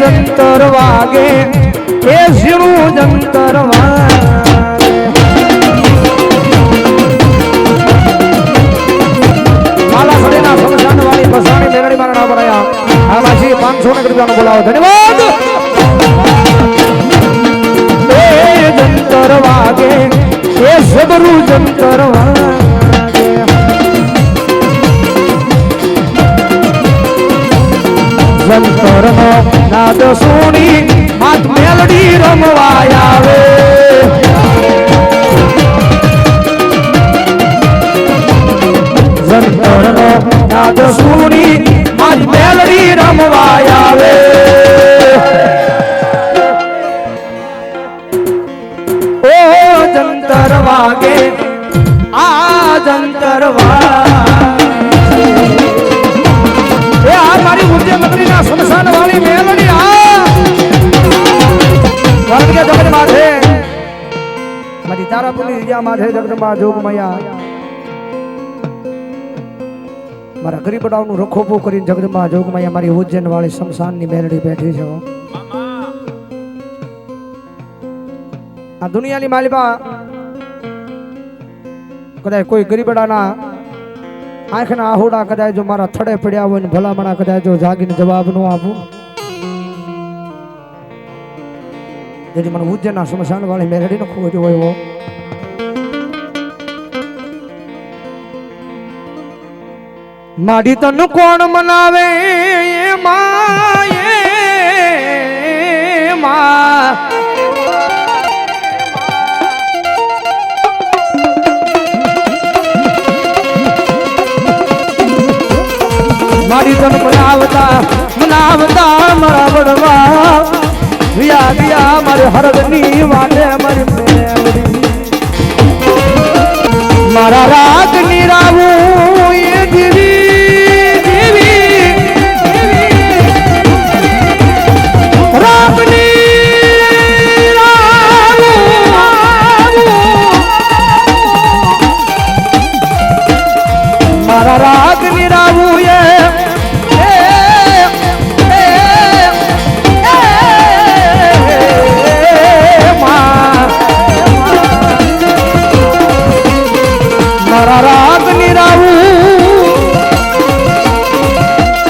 જંતર વાગે એ ઝીણું જંતર વાગે માલા સડીના સમશાન વાળી બસાણી મેરડી મારા નામ ભરાયા આમાંથી 500 ને રૂપિયાનો બોલાવો ધન્યવાદ એ જંતર વાગે એ સબરું જંતર વાગે જંતરનો નાદ સુણી હાથ મેલડી રમવા આવે જંતરનો નાદ સુણી હાથ મેલડી રમવા આવે ઓ જંતર વાગે આ જંતર વાગે એ આ મારી ઉર્જા મંત્રીના સમસાન વાળી મેલડી આ વર્ગીય જગત માથે મારી તારાપુરની વિદ્યા માથે જગદંબા જોગમયા મારા ગરીબડાઓનું રખોપો કરીને જગદંબા જોગમયા મારી ઉજ્જૈન વાળી સમસાનની મેલડી બેઠી છે આ દુનિયાની માલિકા કદાચ કોઈ ગરીબડાના આંખના આહોડા કદાચ જો મારા થડે પડ્યા હોય ને ભલામણા કદાચ જો જાગીને જવાબ ન આપું જેથી મને ઉજ્જૈનના સ્મશાન વાળી મેલડી નો ખોજો હોય માડી તન કોણ મનાવે મારી તન મનાવતા મારા વડવા વિયા વિયા મારે હરદની વાટે મારી મેલડી મારા રાગ નિરાવું